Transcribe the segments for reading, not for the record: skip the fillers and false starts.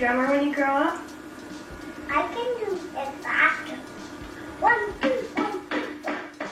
drummer when you grow up? I can do it faster. 1, 2, 1, 2.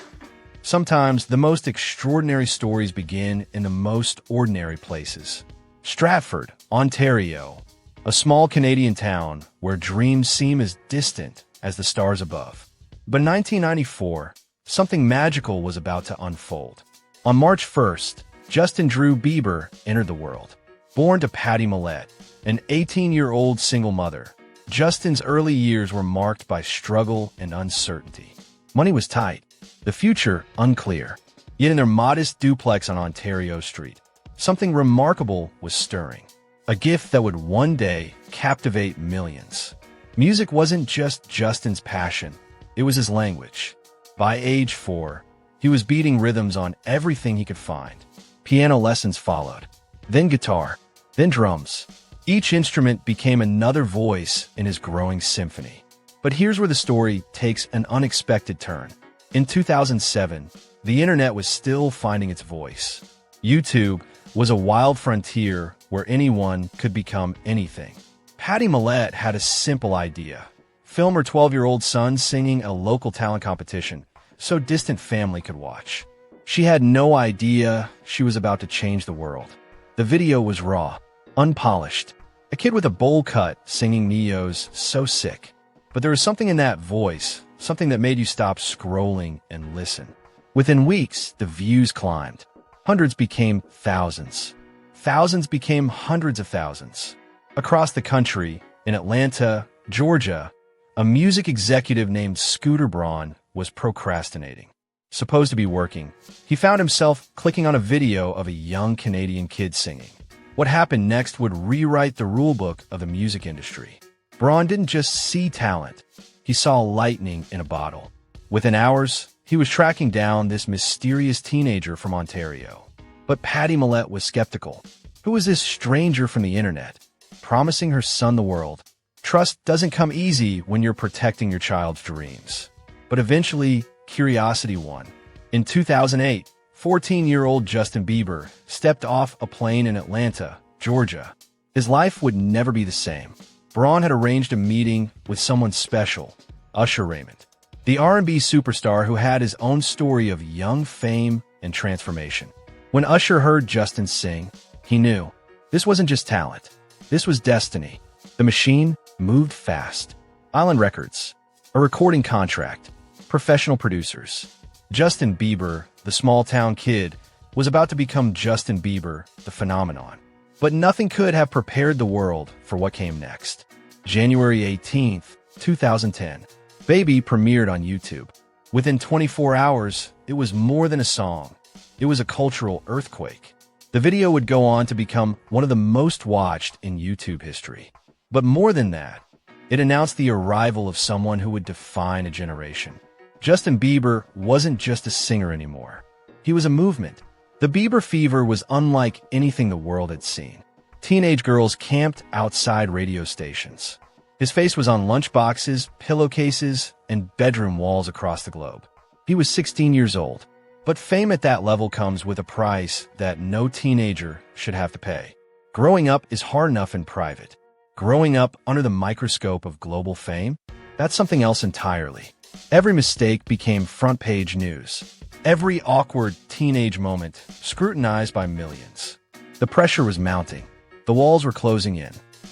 Sometimes the most extraordinary stories begin in the most ordinary places. Stratford, Ontario, a small Canadian town where dreams seem as distant as the stars above. But in 1994, something magical was about to unfold. On March 1st, Justin Drew Bieber entered the world. Born to Patty Millett, an 18-year-old single mother, Justin's early years were marked by struggle and uncertainty. Money was tight, the future unclear. Yet in their modest duplex on Ontario Street, something remarkable was stirring. A gift that would one day captivate millions. Music wasn't just Justin's passion, it was his language. By age 4, he was beating rhythms on everything he could find. Piano lessons followed, then guitar, then drums. Each instrument became another voice in his growing symphony. But here's where the story takes an unexpected turn. In 2007, the internet was still finding its voice. YouTube was a wild frontier where anyone could become anything. Patty Millett had a simple idea. Film her 12-year-old son singing a local talent competition so distant family could watch. She had no idea she was about to change the world. The video was raw, unpolished. A kid with a bowl cut singing Neo's So Sick. But there was something in that voice, something that made you stop scrolling and listen. Within weeks, the views climbed. Hundreds became thousands. Thousands became hundreds of thousands. Across the country, in Atlanta, Georgia, a music executive named Scooter Braun was procrastinating. Supposed to be working, he found himself clicking on a video of a young Canadian kid singing. What happened next would rewrite the rulebook of the music industry. Braun didn't just see talent, he saw lightning in a bottle. Within hours, he was tracking down this mysterious teenager from Ontario. But Patty Millett was skeptical. Who was this stranger from the internet, promising her son the world? Trust doesn't come easy when you're protecting your child's dreams. But eventually, curiosity won. In 2008, 14-year-old Justin Bieber stepped off a plane in Atlanta, Georgia. His life would never be the same. Braun had arranged a meeting with someone special, Usher Raymond, the R&B superstar who had his own story of young fame and transformation. When Usher heard Justin sing, he knew this wasn't just talent. This was destiny. The machine moved fast. Island Records, a recording contract, professional producers. Justin Bieber, the small-town kid, was about to become Justin Bieber, the phenomenon. But nothing could have prepared the world for what came next. January 18th, 2010. Baby premiered on YouTube. Within 24 hours, it was more than a song. It was a cultural earthquake. The video would go on to become one of the most watched in YouTube history. But more than that, it announced the arrival of someone who would define a generation. Justin Bieber wasn't just a singer anymore. He was a movement. The Bieber fever was unlike anything the world had seen. Teenage girls camped outside radio stations. His face was on lunchboxes, pillowcases, and bedroom walls across the globe. He was 16 years old. But fame at that level comes with a price that no teenager should have to pay. Growing up is hard enough in private. Growing up under the microscope of global fame, that's something else entirely. Every mistake became front-page news. Every awkward teenage moment scrutinized by millions. The pressure was mounting. The walls were closing in.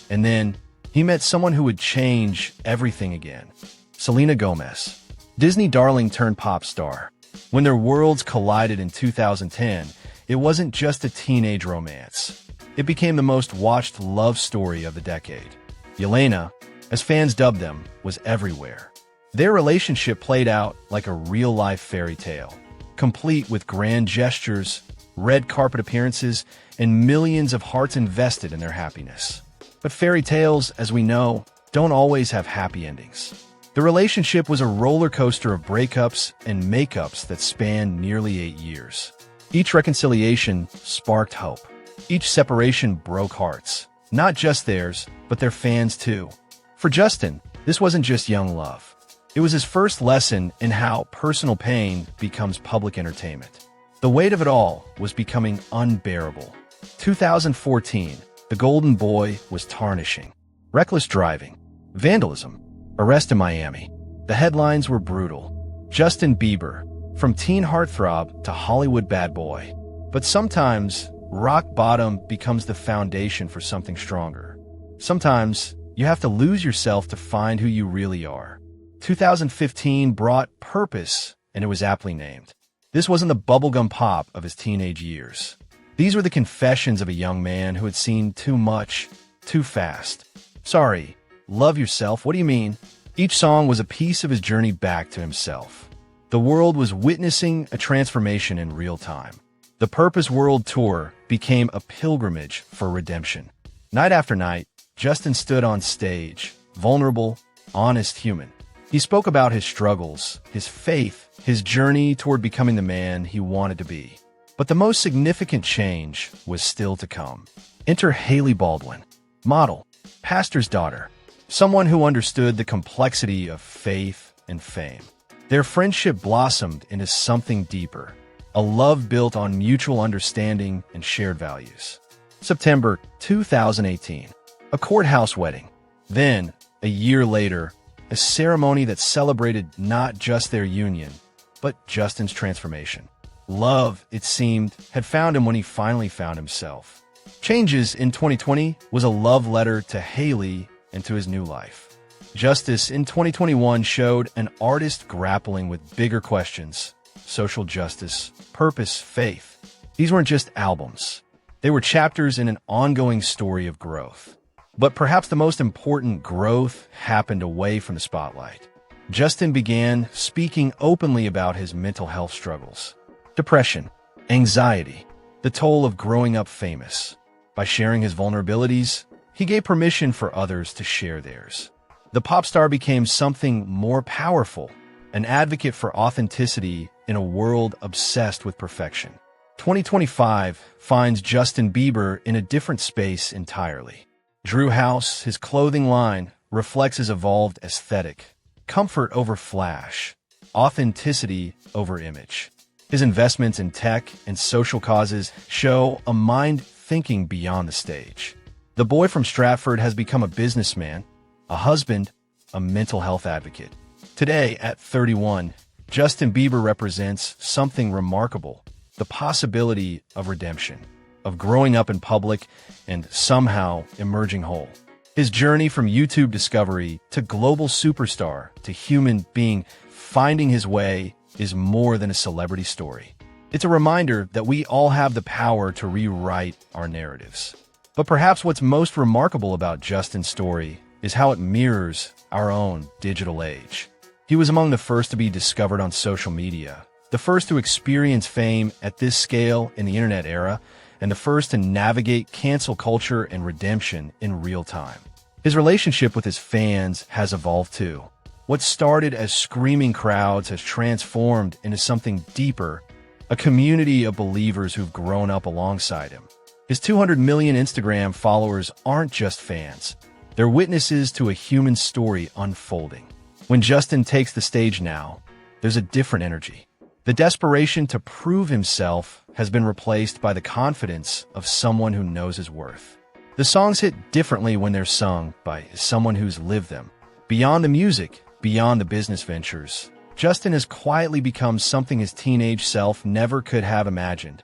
And then, he met someone who would change everything again. Selena Gomez. Disney darling turned pop star. When their worlds collided in 2010, it wasn't just a teenage romance. It became the most watched love story of the decade. Yelena, as fans dubbed them, was everywhere. Their relationship played out like a real-life fairy tale, complete with grand gestures, red carpet appearances, and millions of hearts invested in their happiness. But fairy tales, as we know, don't always have happy endings. The relationship was a roller coaster of breakups and makeups that spanned nearly 8 years. Each reconciliation sparked hope. Each separation broke hearts, not just theirs, but their fans too. For Justin, this wasn't just young love. It was his first lesson in how personal pain becomes public entertainment. The weight of it all was becoming unbearable. 2014, the golden boy was tarnishing. reckless driving, vandalism, arrest in Miami. The headlines were brutal. Justin Bieber, from teen heartthrob to Hollywood bad boy. But sometimes, rock bottom becomes the foundation for something stronger. Sometimes, you have to lose yourself to find who you really are. 2015 brought Purpose, and it was aptly named. This wasn't the bubblegum pop of his teenage years. These were the confessions of a young man who had seen too much, too fast. Sorry, love yourself, what do you mean? Each song was a piece of his journey back to himself. The world was witnessing a transformation in real time. The Purpose World Tour became a pilgrimage for redemption. Night after night, Justin stood on stage, vulnerable, honest human. He spoke about his struggles, his faith, his journey toward becoming the man he wanted to be. But the most significant change was still to come. Enter Hailey Baldwin, model, pastor's daughter, someone who understood the complexity of faith and fame. Their friendship blossomed into something deeper, a love built on mutual understanding and shared values. September 2018, a courthouse wedding. Then, a year later, a ceremony that celebrated not just their union, but Justin's transformation. Love, it seemed, had found him when he finally found himself. Changes in 2020 was a love letter to Hailey and to his new life. Justice in 2021 showed an artist grappling with bigger questions: social justice, purpose, faith. These weren't just albums. They were chapters in an ongoing story of growth. But perhaps the most important growth happened away from the spotlight. Justin began speaking openly about his mental health struggles. Depression, anxiety, the toll of growing up famous. By sharing his vulnerabilities, he gave permission for others to share theirs. The pop star became something more powerful, an advocate for authenticity in a world obsessed with perfection. 2025 finds Justin Bieber in a different space entirely. Drew House, his clothing line, reflects his evolved aesthetic. Comfort over flash, authenticity over image. His investments in tech and social causes show a mind thinking beyond the stage. The boy from Stratford has become a businessman, a husband, a mental health advocate. Today, at 31, Justin Bieber represents something remarkable: the possibility of redemption, of growing up in public and somehow emerging whole. His journey from YouTube discovery to global superstar to human being finding his way is more than a celebrity story. It's a reminder that we all have the power to rewrite our narratives. But perhaps what's most remarkable about Justin's story is how it mirrors our own digital age. He was among the first to be discovered on social media, the first to experience fame at this scale in the internet era, and the first to navigate cancel culture and redemption in real time. His relationship with his fans has evolved too. What started as screaming crowds has transformed into something deeper, a community of believers who've grown up alongside him. His 200 million Instagram followers aren't just fans. They're witnesses to a human story unfolding. When Justin takes the stage now, there's a different energy. The desperation to prove himself has been replaced by the confidence of someone who knows his worth. The songs hit differently when they're sung by someone who's lived them. Beyond the music, beyond the business ventures, Justin has quietly become something his teenage self never could have imagined: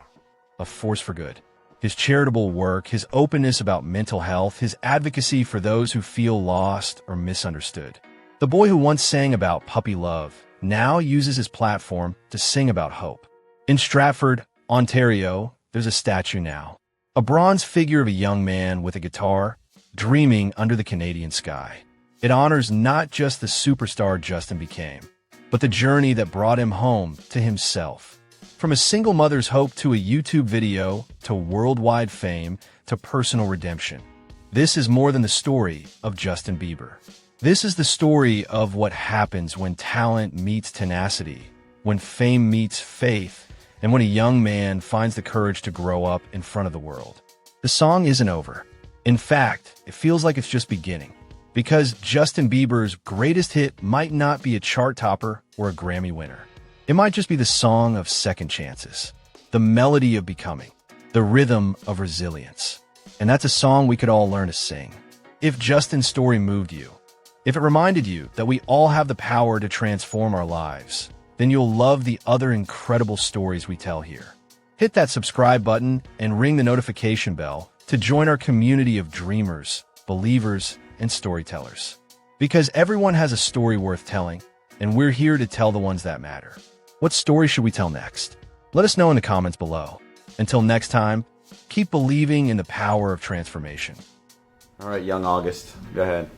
a force for good. His charitable work, his openness about mental health, his advocacy for those who feel lost or misunderstood. The boy who once sang about puppy love now uses his platform to sing about hope. In Stratford, Ontario, there's a statue now. A bronze figure of a young man with a guitar, dreaming under the Canadian sky. It honors not just the superstar Justin became, but the journey that brought him home to himself. From a single mother's hope to a YouTube video, to worldwide fame, to personal redemption. This is more than the story of Justin Bieber. This is the story of what happens when talent meets tenacity, when fame meets faith, and when a young man finds the courage to grow up in front of the world. The song isn't over. In fact, it feels like it's just beginning. Because Justin Bieber's greatest hit might not be a chart topper or a Grammy winner. It might just be the song of second chances, the melody of becoming, the rhythm of resilience. And that's a song we could all learn to sing. If Justin's story moved you, if it reminded you that we all have the power to transform our lives, then you'll love the other incredible stories we tell here. Hit that subscribe button and ring the notification bell to join our community of dreamers, believers, and storytellers. Because everyone has a story worth telling, and we're here to tell the ones that matter. What story should we tell next? Let us know in the comments below. Until next time, keep believing in the power of transformation. All right, young August, go ahead.